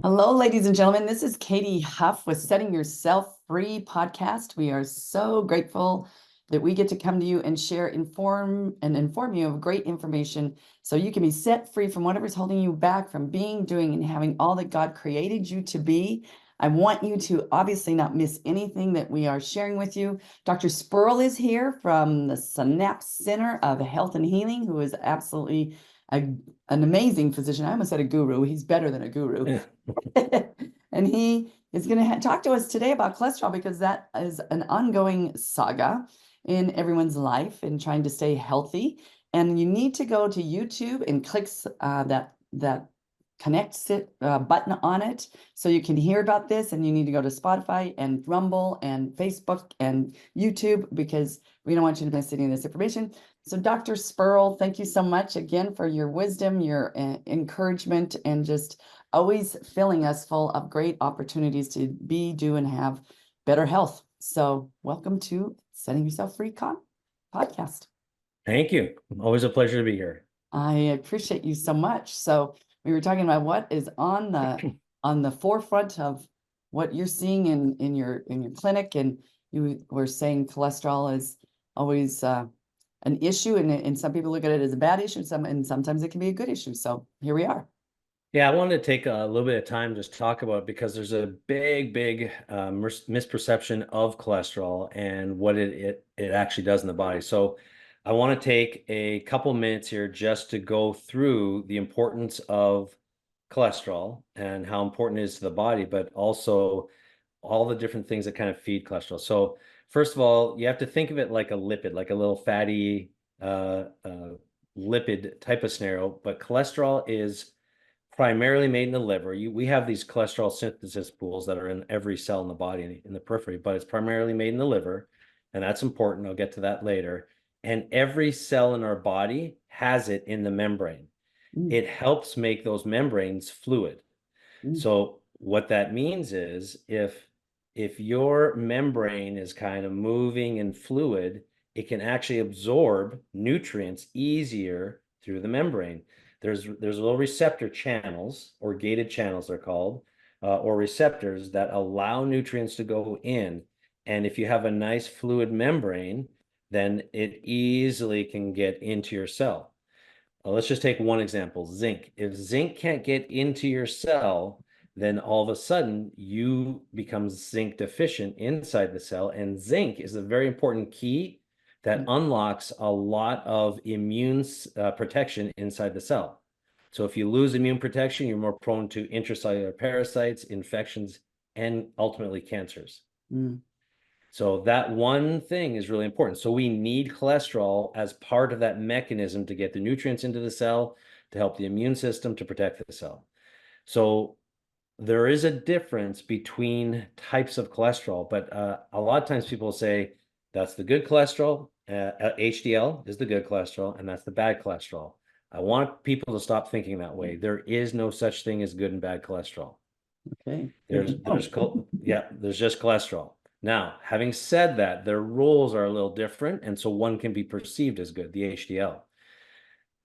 Hello, ladies and gentlemen. This is Katie Huff with Setting Yourself Free podcast. We are so grateful that we get to come to you and inform you of great information so you can be set free from whatever's holding you back from being, doing, and having all that God created you to be. I want you to obviously not miss anything that we are sharing with you. Dr. Spurrill is here from the Synapse Center of Health and Healing, who is absolutely an amazing physician. I almost said a guru. He's better than a guru. And he is going to talk to us today about cholesterol because that is an ongoing saga in everyone's life and trying to stay healthy. And you need to go to YouTube and click that connect button on it so you can hear about this. And you need to go to Spotify and Rumble and Facebook and YouTube because we don't want you to miss any of this information. So Dr. Spurrill, thank you so much again for your wisdom, your encouragement, and just always filling us full of great opportunities to be, do, and have better health. So welcome to Setting Yourself Free podcast. Thank you. Always a pleasure to be here. I appreciate you so much. So we were talking about what is on the forefront of what you're seeing in your clinic, and you were saying cholesterol is always an issue, and some people look at it as a bad issue, and sometimes it can be a good issue. So here we are. Yeah, I wanted to take a little bit of time just to talk about it because there's a big misperception of cholesterol and what it actually does in the body. So I want to take a couple minutes here just to go through the importance of cholesterol and how important it is to the body, but also all the different things that kind of feed cholesterol. So first of all, you have to think of it like a lipid, like a little fatty lipid type of scenario, but cholesterol is primarily made in the liver. We have these cholesterol synthesis pools that are in every cell in the body, in the periphery, but it's primarily made in the liver, and that's important. I'll get to that later. And every cell in our body has it in the membrane. It helps make those membranes fluid. So what that means is if your membrane is kind of moving and fluid, it can actually absorb nutrients easier through the membrane. There's little receptor channels, or gated channels they're called, or receptors that allow nutrients to go in. And if you have a nice fluid membrane, then it easily can get into your cell. Let's just take one example, zinc. If zinc can't get into your cell, then all of a sudden you become zinc deficient inside the cell. And zinc is a very important key that unlocks a lot of immune protection inside the cell. So if you lose immune protection, you're more prone to intracellular parasites, infections, and ultimately cancers. So that one thing is really important. So we need cholesterol as part of that mechanism to get the nutrients into the cell, to help the immune system, to protect the cell. So there is a difference between types of cholesterol, but a lot of times people say that's the good cholesterol. HDL is the good cholesterol, and that's the bad cholesterol. I want people to stop thinking that way. There is no such thing as good and bad cholesterol. Okay. There's just cholesterol. Now, having said that, their roles are a little different, and so one can be perceived as good, the HDL.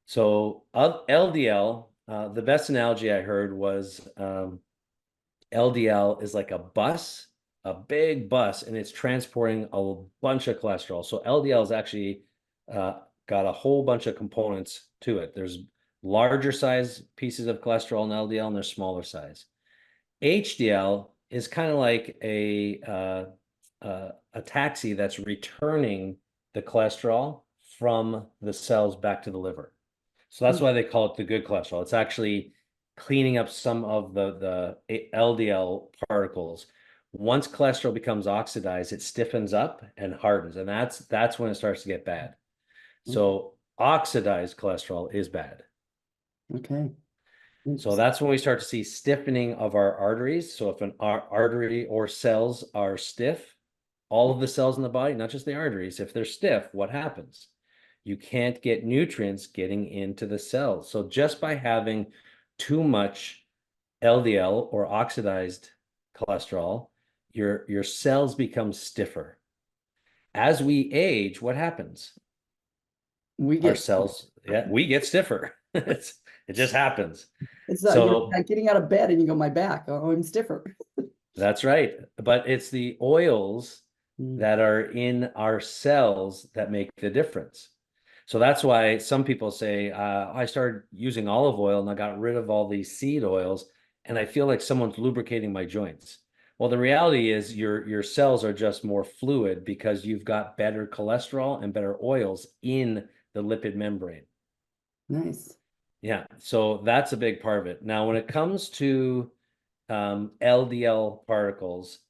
So LDL, the best analogy I heard was LDL is like a bus, a big bus, and it's transporting a bunch of cholesterol. So LDL is actually got a whole bunch of components to it. There's larger size pieces of cholesterol in LDL, and there's smaller size. HDL is kind of like a taxi that's returning the cholesterol from the cells back to the liver. So that's why they call it the good cholesterol. It's actually cleaning up some of the LDL particles. Once cholesterol becomes oxidized, it stiffens up and hardens, and that's when it starts to get bad. So oxidized cholesterol is bad. Okay. So that's when we start to see stiffening of our arteries. So if an artery or cells are stiff, all of the cells in the body, not just the arteries, if they're stiff, what happens? You can't get nutrients getting into the cells. So just by having too much LDL or oxidized cholesterol, your cells become stiffer. As we age, what happens? We get stiffer. It just happens. It's So like getting out of bed and you go, my back, oh, I'm stiffer. that's right. But it's the oils Mm. that are in our cells that make the difference. So that's why some people say, I started using olive oil and I got rid of all these seed oils, and I feel like someone's lubricating my joints. Well, the reality is your cells are just more fluid because you've got better cholesterol and better oils in the lipid membrane. Nice. Yeah, so that's a big part of it. Now, when it comes to LDL particles,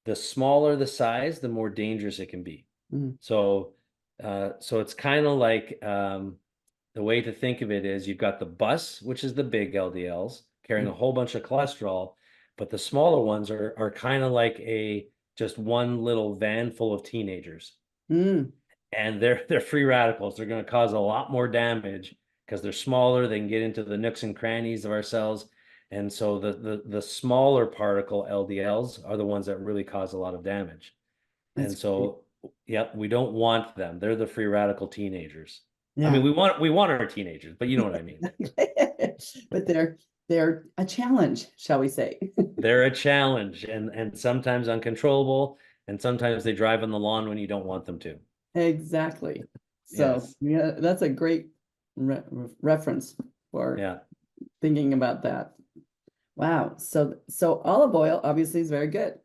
the smaller the size, the more dangerous it can be. Mm. So, so it's kind of like the way to think of it is you've got the bus, which is the big LDLs, carrying a whole bunch of cholesterol, but the smaller ones are kind of like a just one little van full of teenagers, Mm. and they're free radicals. They're going to cause a lot more damage because they're smaller. They can get into the nooks and crannies of our cells. And so the smaller particle LDLs are the ones that really cause a lot of damage. And That's great. so, yeah, we don't want them. They're the free radical teenagers. I mean, Yeah. we want our teenagers, but you know what I mean. But they're a challenge, shall we say. They're a challenge and sometimes uncontrollable, and sometimes they drive on the lawn when you don't want them to. Exactly. So Yes. yeah, that's a great reference for Yeah. thinking about that. Wow. So olive oil obviously is very good.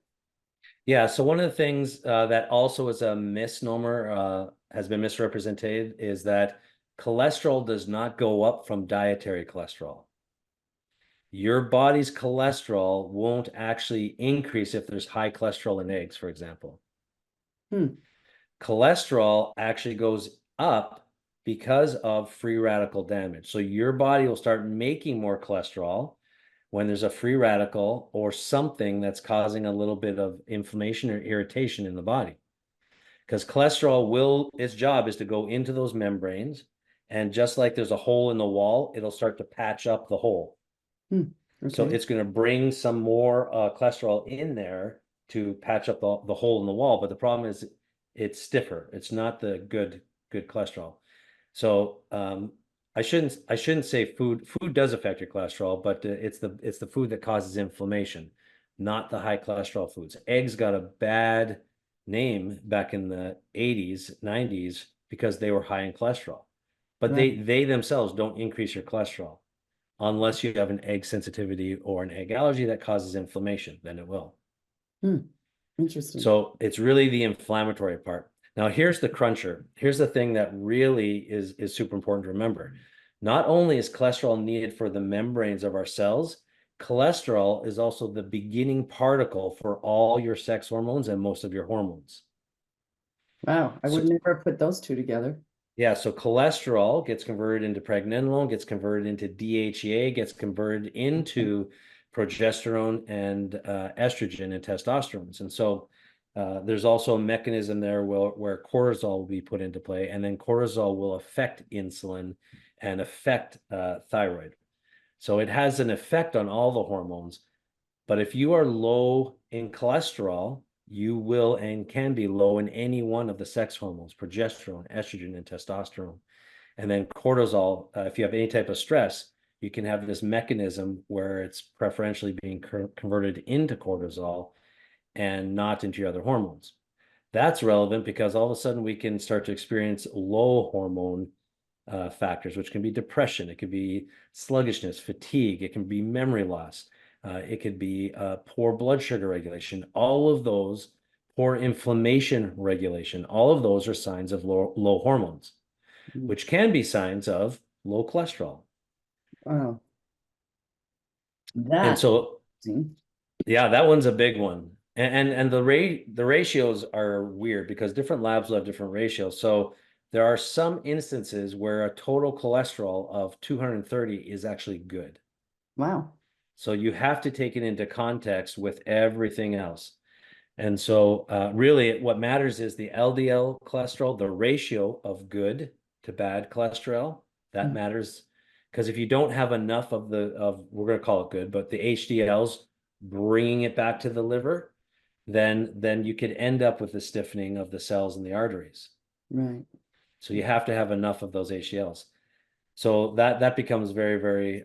Yeah, so one of the things that also is a misnomer, has been misrepresented, is that cholesterol does not go up from dietary cholesterol. Your body's cholesterol won't actually increase if there's high cholesterol in eggs, for example. Hmm. Cholesterol actually goes up because of free radical damage. So your body will start making more cholesterol when there's a free radical or something that's causing a little bit of inflammation or irritation in the body. Because cholesterol will, its job is to go into those membranes. And just like there's a hole in the wall, it'll start to patch up the hole. Hmm. So Okay. it's going to bring some more cholesterol in there to patch up the hole in the wall. But the problem is it's stiffer. It's not the good cholesterol. So I shouldn't say food. Food does affect your cholesterol, but it's the food that causes inflammation, not the high cholesterol foods. Eggs got a bad name back in the 80s, 90s because they were high in cholesterol. But Right. they themselves don't increase your cholesterol unless you have an egg sensitivity or an egg allergy that causes inflammation, then it will. Hmm. Interesting. So it's really the inflammatory part. Now, here's the cruncher. Here's the thing that really is super important to remember. Not only is cholesterol needed for the membranes of our cells, cholesterol is also the beginning particle for all your sex hormones and most of your hormones. Wow. I So would never put those two together. yeah, so cholesterol gets converted into pregnenolone, gets converted into DHEA, gets converted into progesterone and estrogen and testosterone. And so there's also a mechanism there where cortisol will be put into play, and then cortisol will affect insulin and affect thyroid. So it has an effect on all the hormones. But if you are low in cholesterol, you will and can be low in any one of the sex hormones, progesterone, estrogen, and testosterone. And then cortisol, if you have any type of stress, you can have this mechanism where it's preferentially being converted into cortisol and not into your other hormones. That's relevant because all of a sudden we can start to experience low hormone factors, which can be depression, it could be sluggishness, fatigue, it can be memory loss, it could be poor blood sugar regulation. All of those, poor inflammation regulation, all of those are signs of low hormones, Hmm. which can be signs of low cholesterol. Wow. And That's so, interesting. yeah, that one's a big one. And the ratios are weird because different labs will have different ratios. So there are some instances where a total cholesterol of 230 is actually good. Wow. So you have to take it into context with everything else. And so really what matters is the LDL cholesterol, the ratio of good to bad cholesterol, that Hmm. matters. Because if you don't have enough we're going to call it good, but the HDLs bringing it back to the liver, then you could end up with the stiffening of the cells in the arteries. Right. So you have to have enough of those HDLs. So that becomes very, very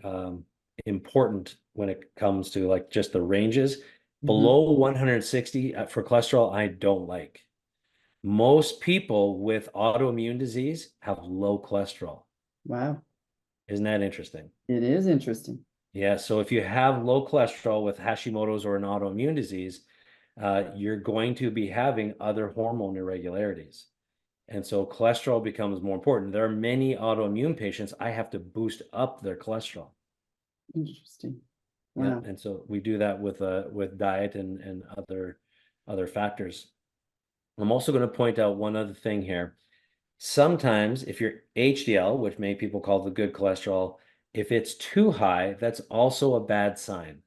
important when it comes to like just the ranges. Mhm. Below 160 for cholesterol, I don't like. Most people with autoimmune disease have low cholesterol. Wow, Isn't that interesting? it is interesting. Yeah, so if you have low cholesterol with Hashimoto's or an autoimmune disease, you're going to be having other hormone irregularities. And so cholesterol becomes more important. There are many autoimmune patients, I have to boost up their cholesterol. Interesting. Yeah, Wow. and so we do that with diet and other factors. I'm also going to point out one other thing here. Sometimes if your HDL, which many people call the good cholesterol, if it's too high, that's also a bad sign.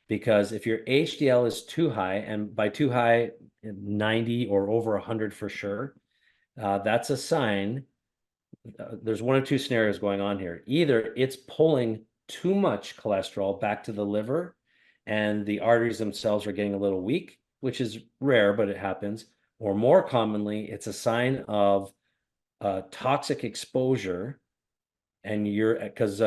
Because if your HDL is too high, and by too high, 90 or over 100 for sure, that's a sign. There's one or two scenarios going on here. Either it's pulling too much cholesterol back to the liver, and the arteries themselves are getting a little weak, which is rare, but it happens. Or more commonly, it's a sign of toxic exposure, and you're because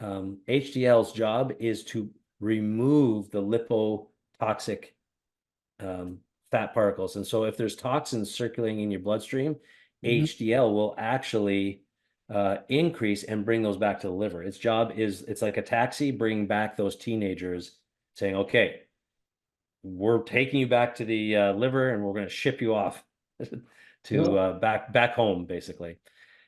HDL's job is to remove the lipotoxic um, fat particles. And so if there's toxins circulating in your bloodstream, Mhm. HDL will actually increase and bring those back to the liver. Its job is it's like a taxi bringing back those teenagers, saying, okay, we're taking you back to the liver and we're going to ship you off to Cool. back home, basically.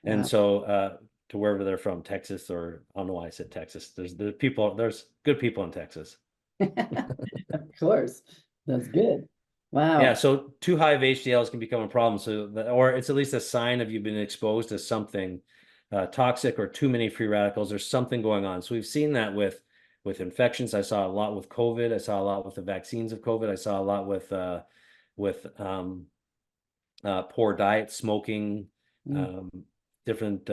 And Wow. so to wherever they're from, Texas, or I don't know why I said Texas. There's good people in Texas. Of course. That's good. Yeah, Wow. so too high of HDLs can become a problem. Or it's at least a sign of you've been exposed to something toxic or too many free radicals. There's something going on. So we've seen that with infections. I saw a lot with COVID. I saw a lot with the vaccines of COVID. I saw a lot with poor diet, smoking, Mm. um, different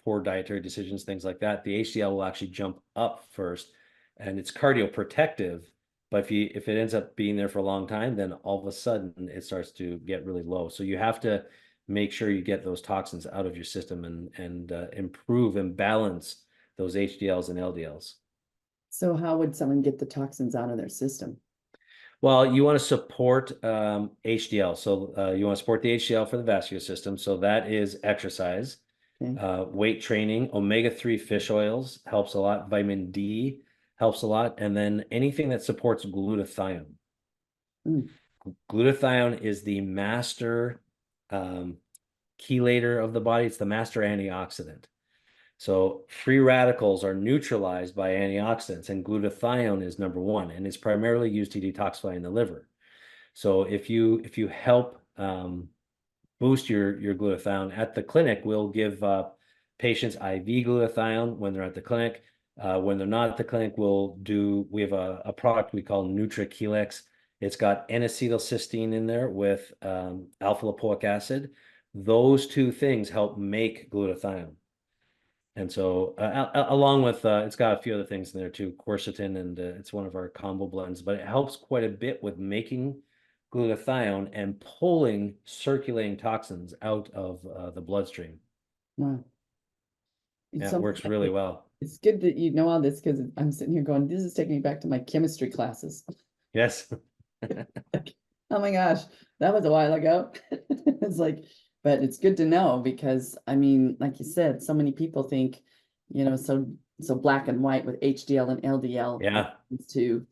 poor dietary decisions, things like that. The HDL will actually jump up first, and it's cardioprotective. But if it ends up being there for a long time, then all of a sudden it starts to get really low. So you have to make sure you get those toxins out of your system and improve and balance those HDLs and LDLs. So how would someone get the toxins out of their system? Well, you want to support HDL. So you want to support the HDL for the vascular system. So that is exercise, Okay. weight training, omega-3 fish oils helps a lot. Vitamin D helps a lot. And then anything that supports glutathione. Mm. Glutathione is the master um, chelator of the body. It's the master antioxidant. So free radicals are neutralized by antioxidants, and glutathione is number one, and it's primarily used to detoxify in the liver. So if you help boost your glutathione at the clinic, we'll give patients IV glutathione when they're at the clinic. When they're not at the clinic, we have a product we call NutriChelix. It's got N-acetylcysteine in there with alpha lipoic acid. Those two things help make glutathione. And so, along with, it's got a few other things in there too, quercetin, and it's one of our combo blends, but it helps quite a bit with making glutathione and pulling circulating toxins out of the bloodstream. Wow. It's Yeah, it so works really well. it's good that you know all this because I'm sitting here going, this is taking me back to my chemistry classes. Yes. Oh my gosh, that was a while ago. It's like, but it's good to know because I mean, like you said, so many people think, so black and white with HDL and LDL when it Yeah. comes to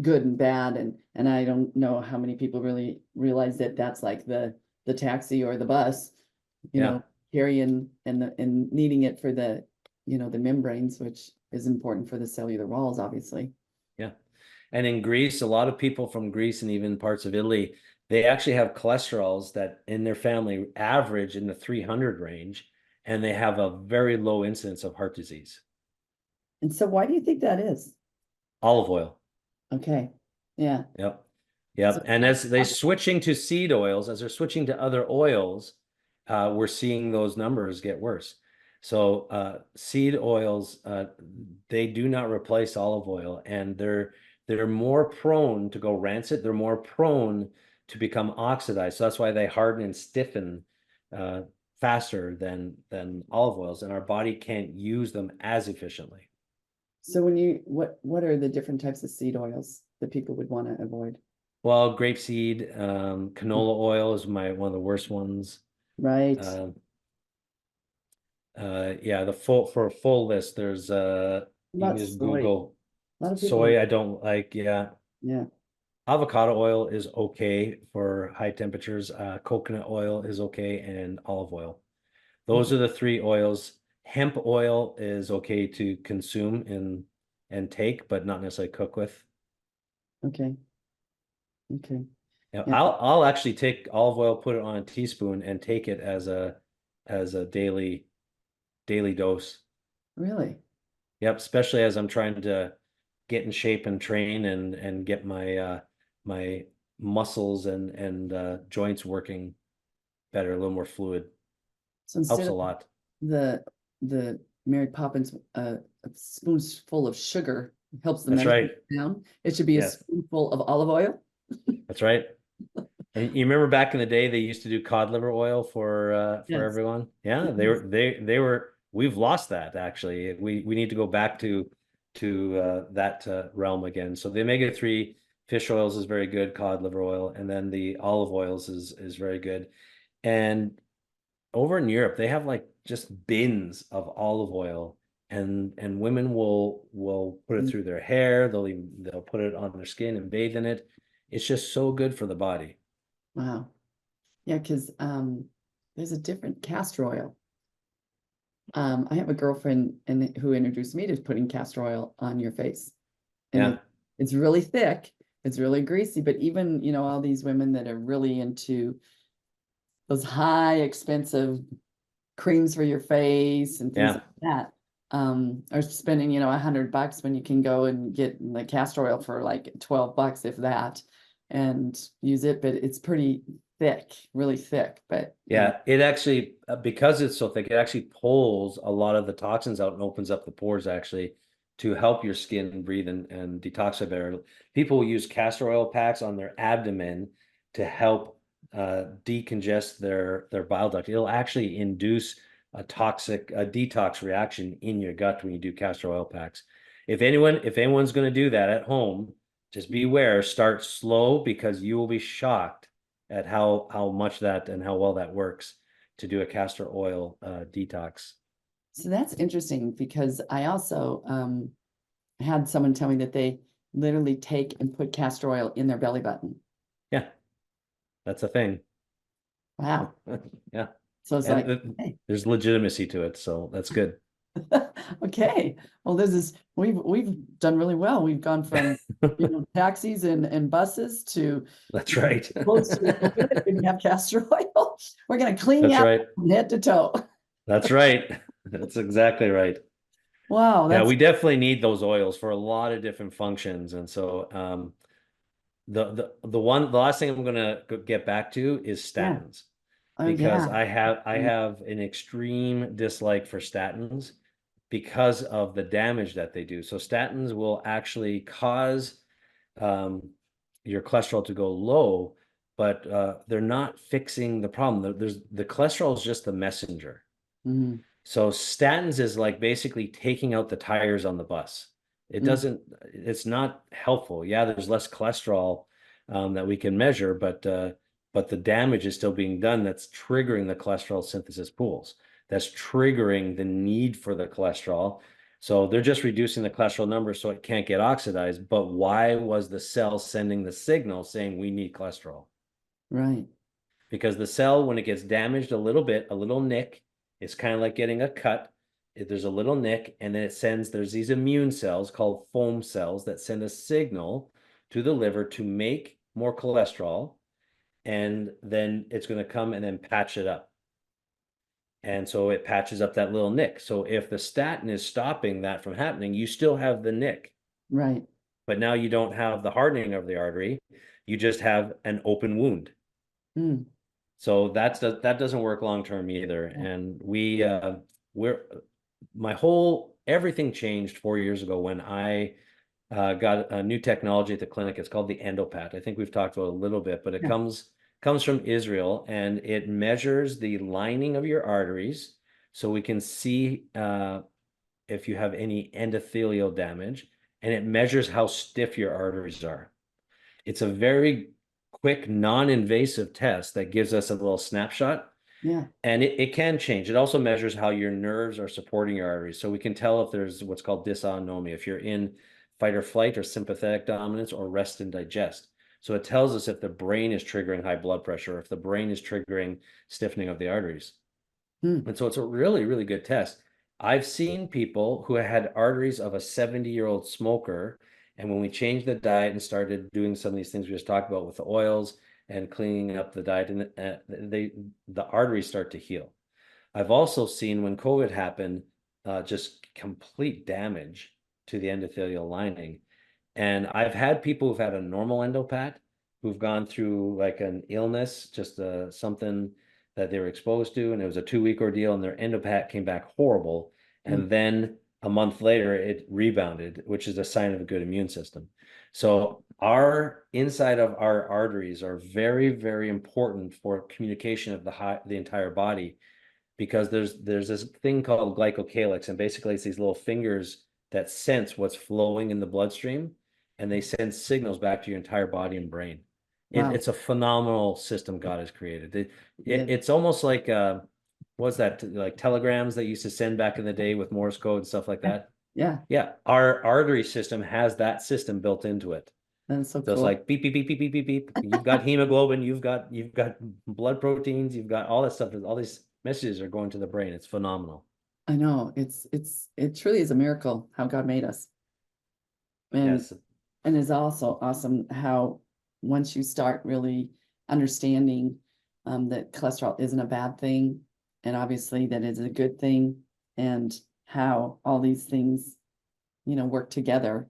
good and bad, and I don't know how many people really realize that that's like the taxi or the bus, you Yeah. know, carrying and needing it for the membranes, which is important for the cellular walls, obviously. Yeah. And in Greece, a lot of people from Greece and even parts of Italy, they actually have cholesterols that in their family average in the 300 range, and they have a very low incidence of heart disease. And so why do you think that is? Olive oil. Okay. Yeah. Yep. So Yep. And as they switching to seed oils, as they're switching to other oils, we're seeing those numbers get worse. So seed oils, they do not replace olive oil, and they're more prone to go rancid. They're more prone to become oxidized. So that's why they harden and stiffen faster than olive oils, and our body can't use them as efficiently. So what are the different types of seed oils that people would want to avoid? Well, grapeseed, canola oil is one of the worst ones. Right. Uh, yeah, for a full list, there's you can About just soy. Google A lot of people, soy. I don't like. Yeah, yeah. avocado oil is okay for high temperatures. Coconut oil is okay, and olive oil. Those are the three oils. Hemp oil is okay to consume and take, but not necessarily cook with. Okay. Okay. Yeah, Yeah. I'll actually take olive oil, put it on a teaspoon, and take it as a daily dose. Really? Yep, especially as I'm trying to get in shape and train and get my muscles and joints working better, a little more fluid. So instead Helps a of lot. the the Mary Poppins a spoonful of sugar helps the That's medicine right. down, it should be a Yes, spoonful of olive oil. that's right. And you remember back in the day they used to do cod liver oil for Yes. everyone? Yeah, Yes. they were we've lost that actually. We need to go back to that realm again. So the omega-3 fish oils is very good, cod liver oil, and then the olive oils is very good. And over in Europe, they have like just bins of olive oil, and women will put it through their hair. They'll put it on their skin and bathe in it. It's just so good for the body. Wow. Yeah, because there's a different castor oil. I have a girlfriend who introduced me to putting castor oil on your face. And Yeah, it's really thick, it's really greasy, but even, all these women that are really into those high expensive creams for your face and things yeah, like that, are spending, $100 when you can go and get the castor oil for like $12, if that, and use it, but it's pretty thick, really thick, but yeah. It actually because it's so thick, it actually pulls a lot of the toxins out and opens up the pores actually to help your skin breathe and detoxify better. People use castor oil packs on their abdomen to help decongest their bile duct. It'll actually induce a detox reaction in your gut when you do castor oil packs. If anyone's going to do that at home, just beware, start slow because you will be shocked at how much that and how well that works to do a castor oil detox. so that's interesting because I also had someone tell me that they literally take and put castor oil in their belly button. Yeah, that's a thing. Wow. Yeah, So it's like, and hey, there's legitimacy to it, so that's good. okay, well, we've done really well. We've gone from taxis and buses to That's right. close to the toilet and have castor oil. We're gonna clean you That's out right. from head to toe. That's right. That's exactly right. Wow, Yeah, that's we definitely need those oils for a lot of different functions. And so the last thing I'm gonna get back to is yeah. statins Oh because yeah. I have an extreme dislike for statins because of the damage that they do. So statins will actually cause um, your cholesterol to go low, but they're not fixing the problem. The cholesterol is just the messenger. Mhm. So statins is like basically taking out the tires on the bus. Mm, It's not helpful. Yeah, there's less cholesterol that we can measure, but the damage is still being done. That's triggering the cholesterol synthesis pools. That's triggering the need for the cholesterol. So they're just reducing the cholesterol number so it can't get oxidized. But why was the cell sending the signal saying we need cholesterol? right. Because the cell, when it gets damaged a little bit, a little nick, it's kind of like getting a cut. There's a little nick, and then there's these immune cells called foam cells that send a signal to the liver to make more cholesterol, and then it's going to come and then patch it up. And so it patches up that little nick. So if the statin is stopping that from happening, you still have the nick, Right. but now you don't have the hardening of the artery. You just have an open wound. Mm. So that doesn't work long term either. And we're my whole everything changed 4 years ago when I got a new technology at the clinic. It's called the endopat. I think we've talked about it a little bit, but it Yeah. comes comes from Israel, and it measures the lining of your arteries so we can see if you have any endothelial damage, and it measures how stiff your arteries are. It's a very quick, non-invasive test that gives us a little snapshot. Yeah. And it can change. It also measures how your nerves are supporting your arteries. So we can tell if there's what's called dysautonomia, if you're in fight or flight or sympathetic dominance or rest and digest. So it tells us if the brain is triggering high blood pressure, or if the brain is triggering stiffening of the arteries. And so it's a really, really good test. I've seen people who had arteries of a 70-year-old smoker. And when we changed the diet and started doing some of these things we just talked about with the oils and cleaning up the diet, and the arteries start to heal. I've also seen when COVID happened, just complete damage to the endothelial lining. And I've had people who've had a normal endopat who've gone through like an illness, just something that they were exposed to, and it was a 2-week ordeal, and their endopat came back horrible. And then a month later, it rebounded, which is a sign of a good immune system. So our inside of our arteries are very, very important for communication of the entire body, because there's this thing called glycocalyx, and basically it's these little fingers that sense what's flowing in the bloodstream, and they send signals back to your entire body and brain. Wow. It's a phenomenal system God has created. Yeah. It's almost like what's that, like telegrams that used to send back in the day with Morse code and stuff like that. Yeah. Yeah, our artery system has that system built into it. That's so So it's cool. like beep, beep, beep, beep, beep, beep, beep. You've got hemoglobin, you've got blood proteins, you've got all that stuff. All these messages are going to the brain. It's phenomenal. I know it truly is a miracle how God made us. And Yes. and it's also awesome how once you start really understanding that cholesterol isn't a bad thing, and obviously that is a good thing, and how all these things, work together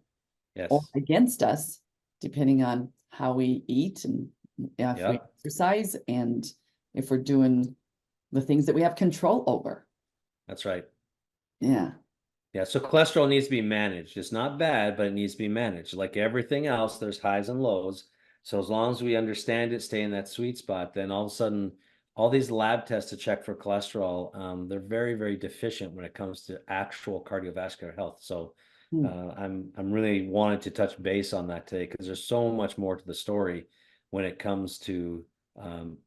or Yes. against us, depending on how we eat and if we Yeah, exercise and if we're doing the things that we have control over. that's right. Yeah. Yeah, so cholesterol needs to be managed. It's not bad, but it needs to be managed. Like everything else, there's highs and lows. So as long as we understand it, stay in that sweet spot, then all of a sudden, all these lab tests to check for cholesterol, they're very, very deficient when it comes to actual cardiovascular health. So I'm really wanted to touch base on that today, because there's so much more to the story when it comes to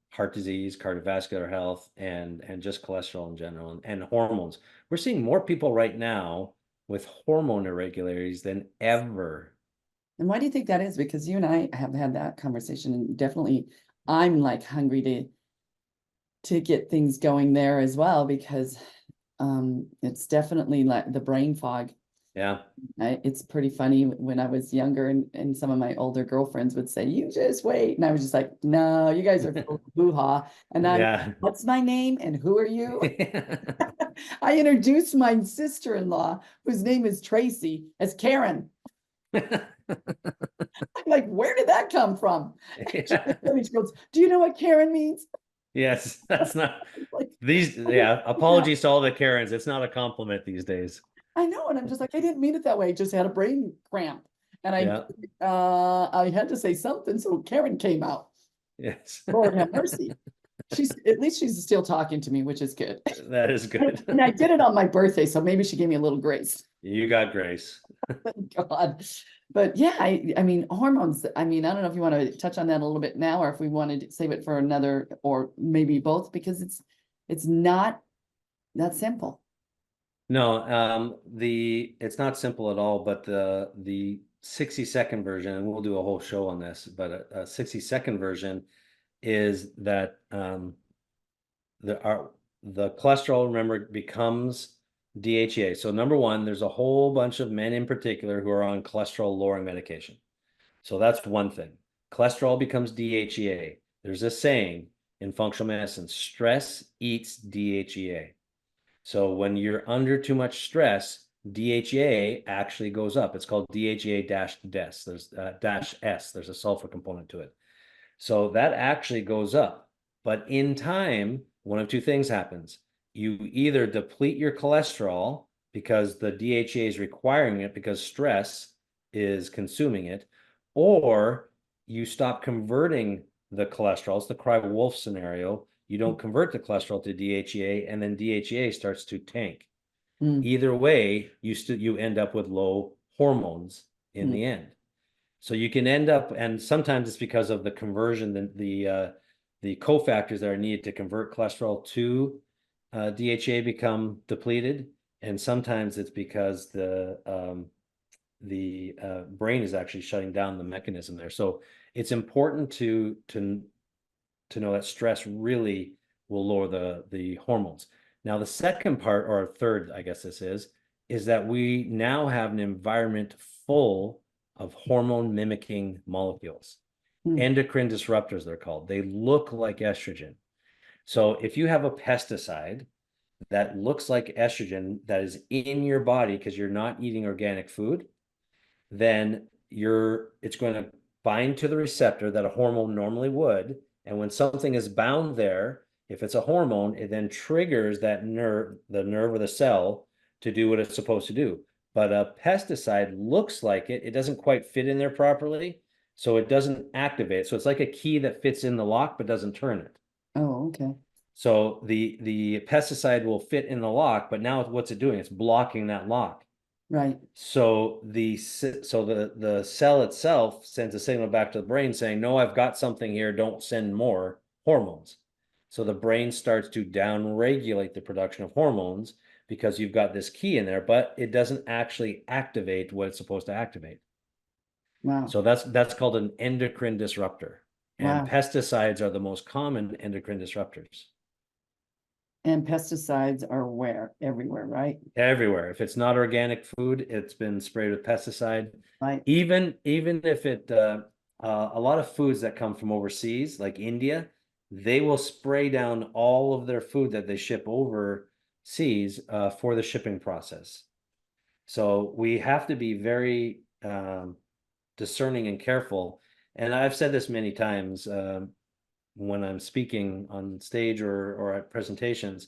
heart disease, cardiovascular health, and just cholesterol in general, and hormones. We're seeing more people right now with hormone irregularities than ever. And why do you think that is? Because you and I have had that conversation, and definitely I'm like hungry to get things going there as well, because it's definitely like the brain fog. Yeah. It's pretty funny when I was younger, and some of my older girlfriends would say, "You just wait," and I was just like, "No, you guys are full of hoo-ha." And Yeah. what's my name and who are you? I introduced my sister-in-law, whose name is Tracy, as Karen. I'm like, where did that come from? Yeah. She goes, "Do you know what Karen means?" Yes, that's not Like, yeah, apologies to all the Karens. It's not a compliment these days. I know, and I'm just like, I didn't mean it that way. I just had a brain cramp, and Yeah. I had to say something, so Karen came out. Yes. Lord have mercy. At least she's still talking to me, which is good. That is good. And I did it on my birthday, so maybe she gave me a little grace. You got grace. Thank God. But yeah, I mean, hormones, I mean, I don't know if you want to touch on that a little bit now, or if we wanted to save it for another, or maybe both, because it's not that simple. No, it's not simple at all, but the 60-second version, and we'll do a whole show on this, but a 60-second version is that the cholesterol, remember, becomes DHEA. So number one, there's a whole bunch of men in particular who are on cholesterol lowering medication. So that's one thing. Cholesterol becomes DHEA. There's a saying in functional medicine: stress eats DHEA. So when you're under too much stress, DHEA actually goes up. It's called DHEA dash des. There's dash S. There's a sulfur component to it. So that actually goes up. But in time, one of two things happens. You either deplete your cholesterol because the DHEA is requiring it because stress is consuming it, or you stop converting the cholesterol. It's the cry wolf scenario. You don't convert the cholesterol to DHEA, and then DHEA starts to tank. Mm. Either way, you end up with low hormones in the end. So you can end up, and sometimes it's because of the conversion, the cofactors that are needed to convert cholesterol to DHEA become depleted, and sometimes it's because the brain is actually shutting down the mechanism there. So it's important to know that stress really will lower the hormones. Now, the second part, or third, I guess this is that we now have an environment full of hormone mimicking molecules. Endocrine disruptors, they're called. They look like estrogen. So if you have a pesticide that looks like estrogen that is in your body because you're not eating organic food, then it's going to bind to the receptor that a hormone normally would. And when something is bound there, if it's a hormone, it then triggers that nerve, the nerve or the cell, to do what it's supposed to do. But a pesticide looks like it doesn't quite fit in there properly, so it doesn't activate. So it's like a key that fits in the lock but doesn't turn it. Oh, okay. So the pesticide will fit in the lock, but now what's it doing? It's blocking that lock. Right. So the cell itself sends a signal back to the brain saying, no, I've got something here, don't send more hormones. So the brain starts to downregulate the production of hormones because you've got this key in there, but it doesn't actually activate what it's supposed to activate. Wow. So that's called an endocrine disruptor. And Wow. pesticides are the most common endocrine disruptors. And pesticides are where? Everywhere, right? Everywhere. If it's not organic food, it's been sprayed with pesticide. Right. Even if a lot of foods that come from overseas, like India, they will spray down all of their food that they ship overseas for the shipping process. So we have to be very discerning and careful. And I've said this many times when I'm speaking on stage or at presentations.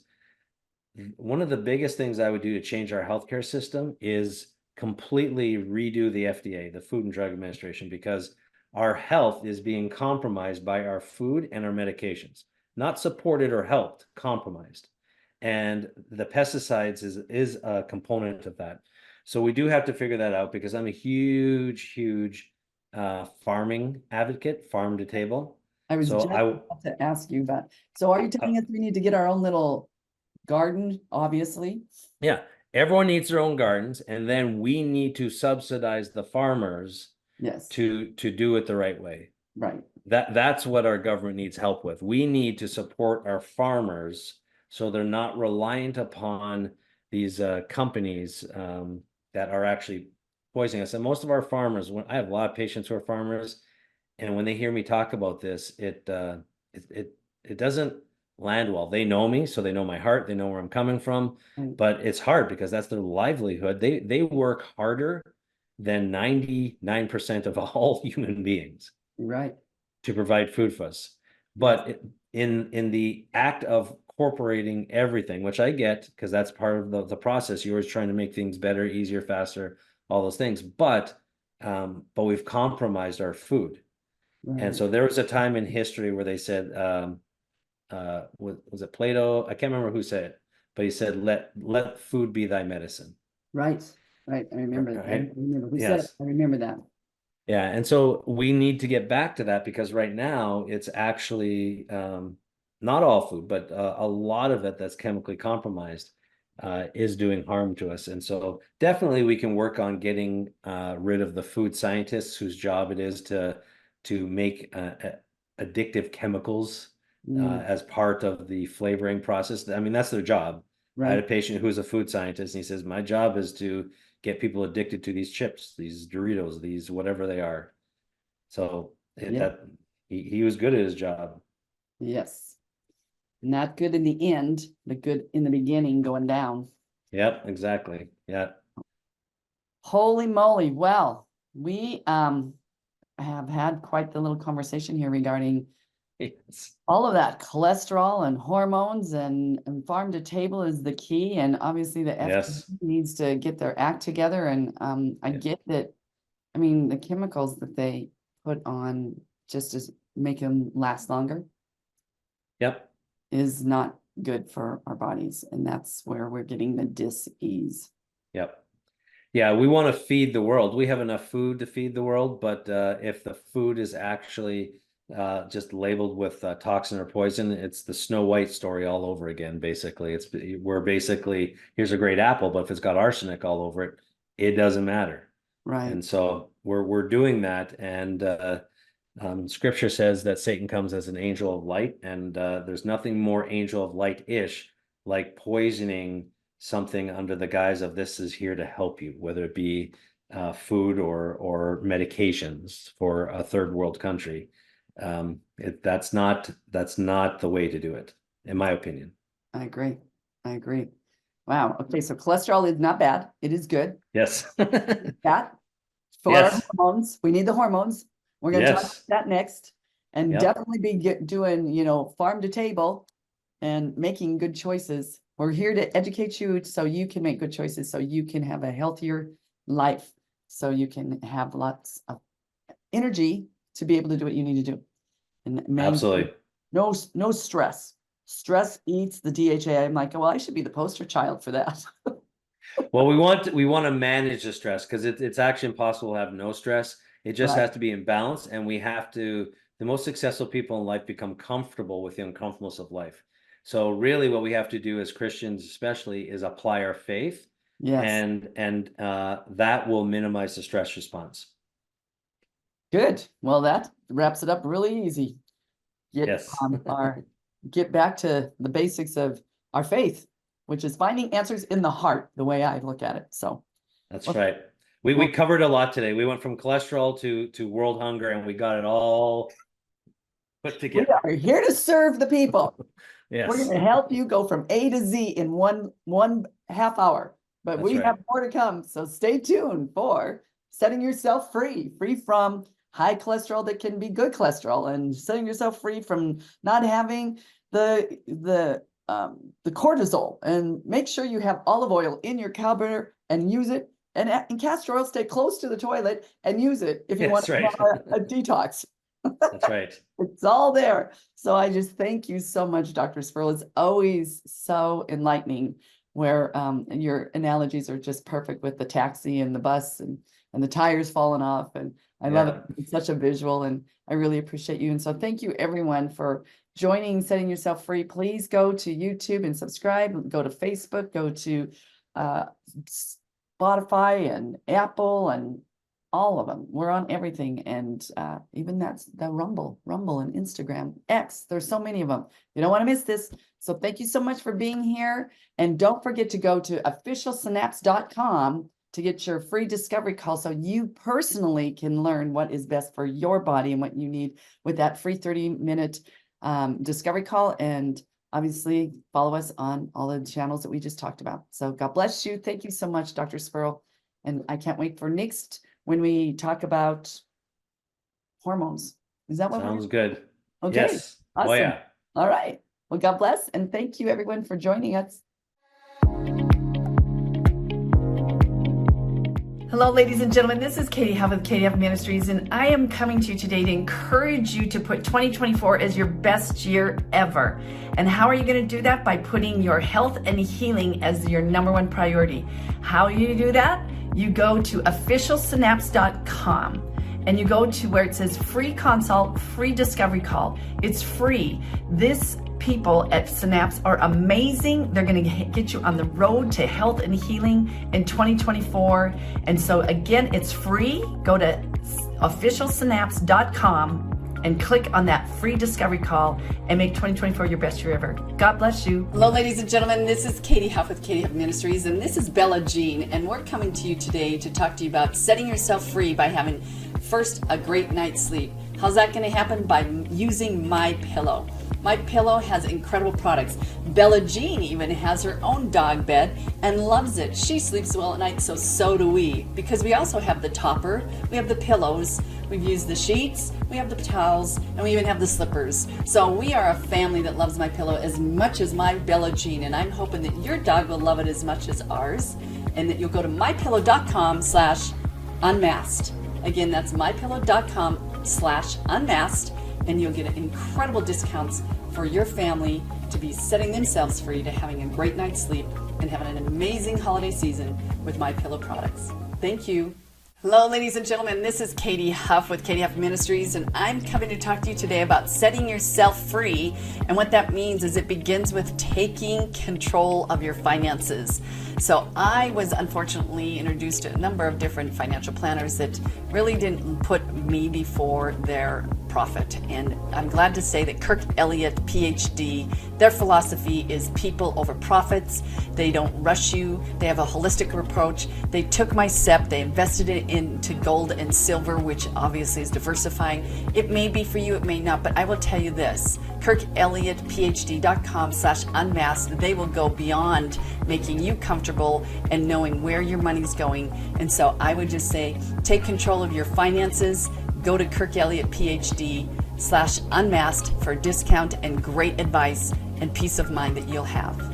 One of the biggest things I would do to change our healthcare system is completely redo the FDA, the Food and Drug Administration, because our health is being compromised by our food and our medications, not supported or helped, compromised. And the pesticides is a component of that. So we do have to figure that out, because I'm a huge farming advocate, farm to table. I was just about to ask you about. So are you telling us we need to get our own little garden, obviously? Yeah, everyone needs their own gardens, and then we need to subsidize the farmers Yes. to do it the right way. Right. That's what our government needs help with. We need to support our farmers so they're not reliant upon these companies that are actually poisoning us. And most of our farmers, when I have a lot of patients who are farmers, and when they hear me talk about this, it doesn't land well. They know me, so they know my heart, they know where I'm coming from, but it's hard because that's their livelihood. They work harder than 99% of all human beings, right, to provide food for us. But in the act of incorporating everything, which I get, because that's part of the process, you're always trying to make things better, easier, faster, all those things, but we've compromised our food. And so there was a time in history where they said, was it Plato? I can't remember who said it, but he said, let food be thy medicine. Right. I remember that. Right? I remember who said it. I remember that. Yeah. And so we need to get back to that, because right now it's actually not all food, but a lot of it that's chemically compromised is doing harm to us. And so definitely we can work on getting rid of the food scientists whose job it is to make addictive chemicals as part of the flavoring process. I mean, that's their job. Right. I had a patient who's a food scientist, and he says, my job is to get people addicted to these chips, these Doritos, these whatever they are. So he was good at his job. Yes. Not good in the end, but good in the beginning, going down. Yep, exactly. Yeah. Holy moly. Well, we have had quite the little conversation here regarding all of that. Cholesterol and hormones and farm to table is the key. And obviously the FDA needs to get their act together. And I get that. I mean, the chemicals that they put on just make them last longer Yep. is not good for our bodies. And that's where we're getting the dis-ease. Yep. Yeah, we want to feed the world. We have enough food to feed the world, but if the food is actually just labeled with toxin or poison, it's the Snow White story all over again. Basically, we're basically, here's a great apple, but if it's got arsenic all over it, it doesn't matter. Right. And so we're doing that, and Scripture says that Satan comes as an angel of light, and there's nothing more angel of light-ish like poisoning something under the guise of this is here to help you, whether it be food or medications for a third world country. That's not the way to do it, in my opinion. I agree. Wow. Okay, so cholesterol is not bad. It is good. Yes. That for Yes. our hormones. We need the hormones. We're going to talk about that next, and Yep. definitely be doing, farm to table and making good choices. We're here to educate you so you can make good choices, so you can have a healthier life, so you can have lots of energy to be able to do what you need to do. And Absolutely. no stress. Stress eats the DHEA. I'm like, well, I should be the poster child for that. Well, we want to manage the stress, because it's actually impossible to have no stress. It just Right. has to be in balance, and the most successful people in life become comfortable with the uncomfortableness of life. So really what we have to do as Christians especially is apply our faith. Yes. And that will minimize the stress response. Good. Well, that wraps it up really easy. Yes. Get back to the basics of our faith, which is finding answers in the heart, the way I look at it. So that's right. We covered a lot today. We went from cholesterol to world hunger, and we got it all put together. We are here to serve the people. Yes. We're going to help you go from A to Z in one half hour, but That's we right. have more to come. So stay tuned for setting yourself free from high cholesterol that can be good cholesterol, and setting yourself free from not having the cortisol. And make sure you have olive oil in your carburetor and use it. And castor oil, stay close to the toilet and use it if you want to have a detox. That's right. It's all there. So I just thank you so much, Dr. Spurrill. It's always so enlightening, where your analogies are just perfect with the taxi and the bus and the tires falling off. And I love it. It's such a visual, and I really appreciate you. And so thank you everyone for joining Setting Yourself Free. Please go to YouTube and subscribe. Go to Facebook, go to Spotify and Apple and all of them. We're on everything. And even that's the Rumble and Instagram, X. There's so many of them. You don't want to miss this. So thank you so much for being here. And don't forget to go to officialsynapse.com to get your free discovery call, so you personally can learn what is best for your body and what you need with that free 30-minute discovery call. And obviously follow us on all the channels that we just talked about. So God bless you. Thank you so much, Dr. Spurrill. And I can't wait for next when we talk about hormones. Is that what sounds good? Okay. Yes. Awesome. Oh yeah. All right. Well, God bless. And thank you everyone for joining us. Hello, ladies and gentlemen. This is Katie Huff with Katie Huff Ministries, and I am coming to you today to encourage you to put 2024 as your best year ever. And how are you going to do that? By putting your health and healing as your #1 priority. How do you do that? You go to officialsynapse.com and you go to where it says free consult, free discovery call. It's free. This people at Synapse are amazing. They're going to get you on the road to health and healing in 2024. And so again, it's free. Go to officialsynapse.com and click on that free discovery call and make 2024 your best year ever. God bless you. Hello, ladies and gentlemen. This is Katie Huff with Katie Huff Ministries, and this is Bella Jean, and we're coming to you today to talk to you about setting yourself free by having first a great night's sleep. How's that going to happen? By using MyPillow. MyPillow has incredible products. Bella Jean even has her own dog bed and loves it. She sleeps well at night, so do we. Because we also have the topper, we have the pillows, we've used the sheets, we have the towels, and we even have the slippers. So we are a family that loves MyPillow as much as my Bella Jean, and I'm hoping that your dog will love it as much as ours, and that you'll go to mypillow.com/unmasked. Again, that's mypillow.com/unmasked. and you'll get incredible discounts for your family to be setting themselves free to having a great night's sleep and having an amazing holiday season with MyPillow products. Thank you. Hello, ladies and gentlemen. This is Katie Huff with Katie Huff Ministries, and I'm coming to talk to you today about setting yourself free. And what that means is it begins with taking control of your finances. So I was unfortunately introduced to a number of different financial planners that really didn't put me before their profit. And I'm glad to say that Kirk Elliott, PhD, their philosophy is people over profits. They don't rush you. They have a holistic approach. They took my SEP, they invested it into gold and silver, which obviously is diversifying. It may be for you, it may not, but I will tell you this, KirkElliottPhD.com/unmasked, they will go beyond making you comfortable and knowing where your money's going. And so I would just say, take control of your finances. Go to KirkElliottPhD/unmasked for a discount and great advice and peace of mind that you'll have.